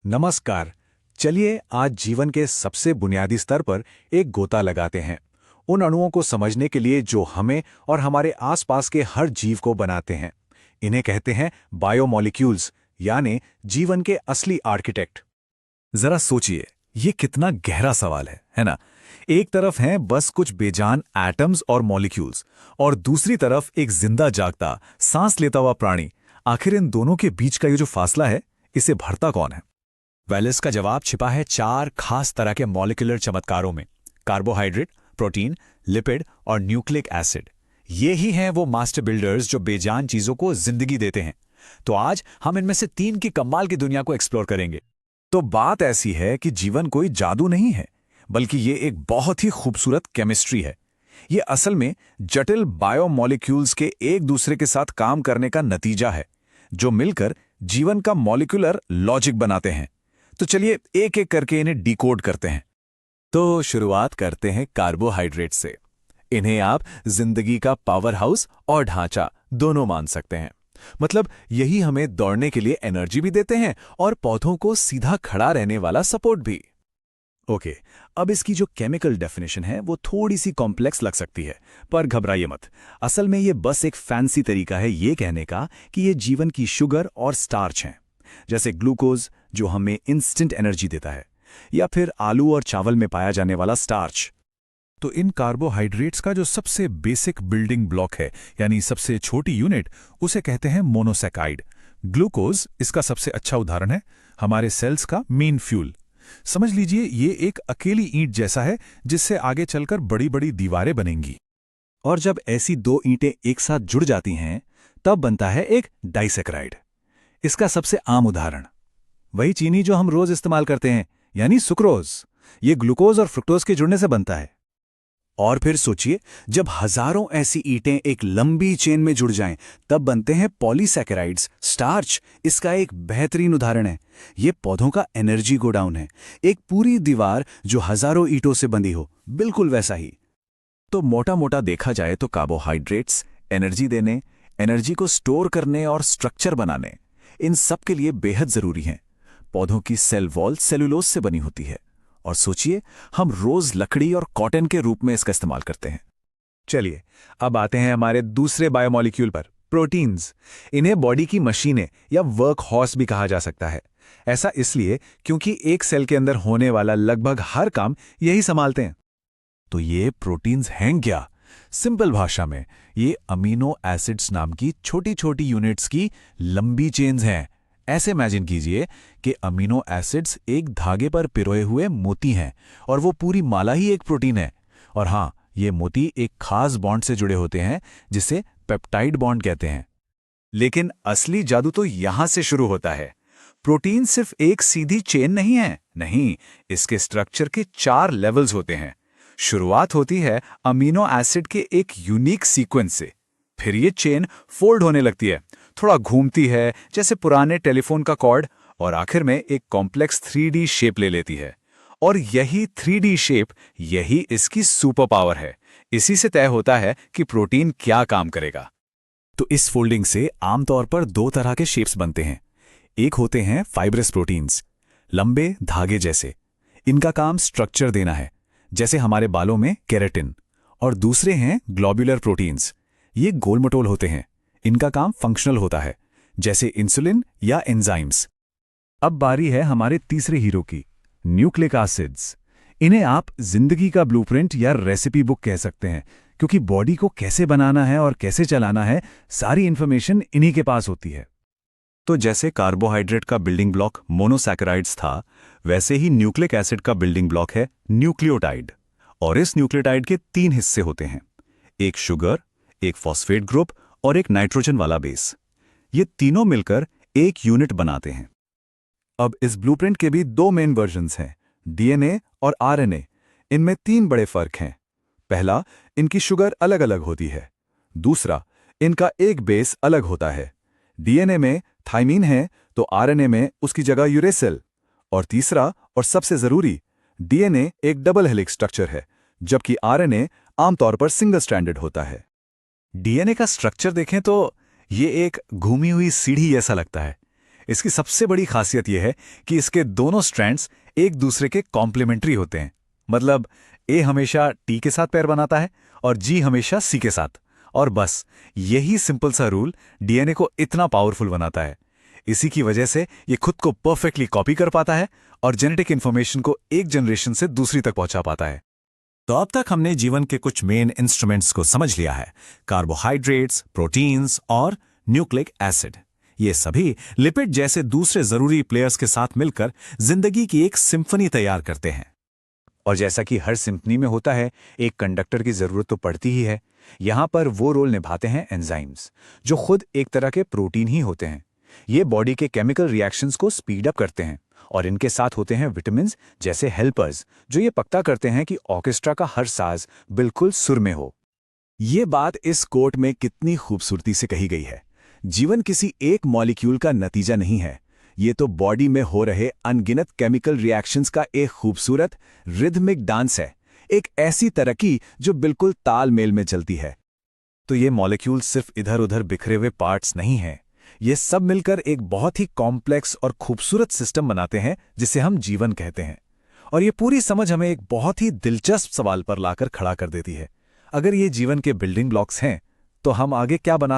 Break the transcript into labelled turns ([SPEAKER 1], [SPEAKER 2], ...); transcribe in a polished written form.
[SPEAKER 1] नमस्कार। चलिए आज जीवन के सबसे बुनियादी स्तर पर एक गोता लगाते हैं, उन अणुओं को समझने के लिए जो हमें और हमारे आसपास के हर जीव को बनाते हैं। इन्हें कहते हैं बायोमॉलिक्यूल्स, यानी जीवन के असली आर्किटेक्ट।
[SPEAKER 2] जरा सोचिए, ये कितना गहरा सवाल है ना? एक तरफ हैं बस कुछ बेजान एटम्स और मॉलिक्यूल्स, और दूसरी तरफ एक जिंदा जागता, सांस लेता हुआ प्राणी। आखिर इन दोनों के बीच का ये जो फासला है, इसे भरता कौन है?
[SPEAKER 3] इसका जवाब छिपा है चार खास तरह के मॉलिक्यूलर चमत्कारों में: कार्बोहाइड्रेट, प्रोटीन, लिपिड और न्यूक्लिक एसिड। ये ही हैं वो मास्टर बिल्डर्स जो बेजान चीजों को जिंदगी देते हैं। तो आज हम इनमें से तीन की कमाल की दुनिया को एक्सप्लोर करेंगे।
[SPEAKER 2] तो बात ऐसी है कि जीवन कोई जादू नहीं है, बल्कि ये एक बहुत ही खूबसूरत केमिस्ट्री है। ये असल में जटिल बायोमॉलिक्यूल्स के एक दूसरे के साथ काम करने का नतीजा है, जो मिलकर जीवन का मॉलिक्यूलर लॉजिक बनाते हैं। तो चलिए एक एक करके इन्हें डिकोड करते हैं। तो शुरुआत करते हैं कार्बोहाइड्रेट से। इन्हें आप जिंदगी का पावर हाउस और ढांचा दोनों मान सकते हैं। मतलब यही हमें दौड़ने के लिए एनर्जी भी देते हैं और पौधों को सीधा खड़ा रहने वाला सपोर्ट भी। ओके, अब इसकी जो केमिकल डेफिनेशन है वो थोड़ी सी कॉम्प्लेक्स लग सकती है, पर घबराइए मत। असल में ये बस एक फैंसी तरीका है ये कहने का कि ये जीवन की शुगर और स्टार्च हैं। जैसे ग्लूकोज जो हमें इंस्टेंट एनर्जी देता है, या फिर आलू और चावल में पाया जाने वाला स्टार्च। तो इन कार्बोहाइड्रेट्स का जो सबसे बेसिक बिल्डिंग ब्लॉक है, यानी सबसे छोटी यूनिट, उसे कहते हैं मोनोसैकाइड। ग्लूकोज इसका सबसे अच्छा उदाहरण है, हमारे सेल्स का मेन फ्यूल। समझ लीजिए ये एक अकेली ईंट जैसा है जिससे आगे चलकर बड़ी बड़ी दीवारें बनेंगी। और जब ऐसी दो ईंटें एक साथ जुड़ जाती हैं, तब बनता है एक डाइसैकराइड। इसका सबसे आम उदाहरण वही चीनी जो हम रोज इस्तेमाल करते हैं, यानी सुक्रोज। ये ग्लूकोज और फ्रुक्टोज के जुड़ने से बनता है। और फिर सोचिए, जब हजारों ऐसी ईंटें एक लंबी चेन में जुड़ जाएं, तब बनते हैं पॉलीसैकेराइड्स, स्टार्च। इसका एक बेहतरीन उदाहरण है। ये पौधों का एनर्जी गोडाउन है, एक पूरी दीवार जो हजारों ईंटों से बंधी हो, बिल्कुल वैसा ही। तो मोटा मोटा देखा जाए तो कार्बोहाइड्रेट्स एनर्जी देने, एनर्जी को स्टोर करने और स्ट्रक्चर बनाने, इन सब के लिए बेहद जरूरी हैं। पौधों की सेल वॉल सेलुलोज से बनी होती है, और सोचिए हम रोज लकड़ी और कॉटन के रूप में इसका इस्तेमाल करते हैं।
[SPEAKER 1] चलिए अब आते हैं हमारे दूसरे बायोमॉलिक्यूल पर, प्रोटीन्स। इन्हें बॉडी की मशीनें या वर्क हॉर्स भी कहा जा सकता है। ऐसा इसलिए क्योंकि एक सेल के अंदर होने वाला लगभग हर काम यही संभालते हैं।
[SPEAKER 2] तो ये प्रोटीन्स हैं क्या? सिंपल भाषा में ये अमीनो एसिड्स नाम की छोटी छोटी यूनिट्स की लंबी चेन्स हैं। ऐसे इमेजिन कीजिए कि अमीनो एसिड्स एक धागे पर पिरोए हुए मोती हैं, और वो पूरी माला ही एक प्रोटीन है। और हाँ, ये मोती एक खास बॉन्ड से जुड़े होते हैं जिसे पेप्टाइड बॉन्ड कहते हैं।
[SPEAKER 1] लेकिन असली जादू तो यहां से शुरू होता है। प्रोटीन सिर्फ एक सीधी चेन नहीं है, नहीं, इसके स्ट्रक्चर के 4 लेवल्स होते हैं। शुरुआत होती है अमीनो एसिड के एक यूनिक सीक्वेंस से। फिर ये चेन फोल्ड होने लगती है, थोड़ा घूमती है जैसे पुराने टेलीफोन का कॉर्ड, और आखिर में एक कॉम्प्लेक्स 3D शेप ले लेती है। और यही 3D शेप, यही इसकी सुपर पावर है। इसी से तय होता है कि प्रोटीन क्या काम करेगा।
[SPEAKER 2] तो इस फोल्डिंग से आमतौर पर दो तरह के शेप्स बनते हैं। एक होते हैं फाइब्रस प्रोटीन्स, लंबे धागे जैसे। इनका काम स्ट्रक्चर देना है, जैसे हमारे बालों में केराटिन। और दूसरे हैं ग्लोब्यूलर प्रोटीन्स। ये गोलमटोल होते हैं, इनका काम फंक्शनल होता है, जैसे इंसुलिन या एंजाइम्स। अब बारी है हमारे तीसरे हीरो की, न्यूक्लिक एसिड्स। इन्हें आप जिंदगी का ब्लूप्रिंट या रेसिपी बुक कह सकते हैं, क्योंकि बॉडी को कैसे बनाना है और कैसे चलाना है, सारी इंफॉर्मेशन इन्हीं के पास होती है। तो जैसे कार्बोहाइड्रेट का बिल्डिंग ब्लॉक मोनोसैकेराइड्स था, वैसे ही न्यूक्लिक एसिड का बिल्डिंग ब्लॉक है न्यूक्लियोटाइड। और इस न्यूक्लियोटाइड के 3 हिस्से होते हैं, एक शुगर, एक फॉस्फेट ग्रुप और एक नाइट्रोजन वाला बेस। ये तीनों मिलकर एक यूनिट बनाते हैं। अब इस ब्लूप्रिंट के भी 2 मेन वर्जन्स हैं, डीएनए और आरएनए। इनमें 3 बड़े फर्क हैं। पहला, इनकी शुगर अलग अलग होती है। दूसरा, इनका एक बेस अलग होता है। डीएनए में थाइमीन है तो आरएनए में उसकी जगह यूरेसिल। और तीसरा और सबसे जरूरी, डीएनए एक डबल हेलिक्स स्ट्रक्चर है, जबकि आरएनए आमतौर पर सिंगल स्ट्रैंडेड होता है। डीएनए का स्ट्रक्चर देखें तो ये एक घूमी हुई सीढ़ी जैसा लगता है।
[SPEAKER 1] इसकी सबसे बड़ी खासियत यह है कि इसके दोनों स्ट्रैंड्स एक दूसरे के कॉम्प्लीमेंट्री होते हैं। मतलब ए हमेशा टी के साथ पैर बनाता है और जी हमेशा सी के साथ। और बस यही सिंपल सा रूल डीएनए को इतना पावरफुल बनाता है। इसी की वजह से ये खुद को परफेक्टली कॉपी कर पाता है और जेनेटिक इन्फॉर्मेशन को एक जनरेशन से दूसरी तक पहुंचा पाता है।
[SPEAKER 2] तो अब तक हमने जीवन के कुछ मेन इंस्ट्रूमेंट्स को समझ लिया है, कार्बोहाइड्रेट्स, प्रोटीन्स और न्यूक्लिक एसिड। ये सभी लिपिड जैसे दूसरे जरूरी प्लेयर्स के साथ मिलकर जिंदगी की एक सिम्फनी तैयार करते हैं।
[SPEAKER 1] और जैसा कि हर सिम्फनी में होता है, एक कंडक्टर की जरूरत तो पड़ती ही है। यहां पर वो रोल निभाते हैं एंजाइम्स, जो खुद एक तरह के प्रोटीन ही होते हैं। ये बॉडी के केमिकल रिएक्शंस को स्पीड अप करते हैं और इनके साथ होते हैं विटामिन्स जैसे हेल्पर्स, जो ये पक्का करते हैं कि ऑर्केस्ट्रा का हर साज बिल्कुल सुर में हो।
[SPEAKER 2] ये बात इस कोट में कितनी खूबसूरती से कही गई है। जीवन किसी एक मॉलिक्यूल का नतीजा नहीं है, ये तो बॉडी में हो रहे अनगिनत केमिकल रिएक्शंस का एक खूबसूरत रिदमिक डांस है, एक ऐसी तरक्की जो बिल्कुल तालमेल में चलती है।
[SPEAKER 1] तो ये मॉलिक्यूल सिर्फ इधर उधर बिखरे हुए पार्ट्स नहीं हैं, ये सब मिलकर एक बहुत ही कॉम्प्लेक्स और खूबसूरत सिस्टम बनाते हैं जिसे हम जीवन कहते हैं। और ये पूरी समझ हमें एक बहुत ही दिलचस्प सवाल पर लाकर खड़ा कर देती है। अगर ये जीवन के बिल्डिंग ब्लॉक्स हैं, तो हम आगे क्या बना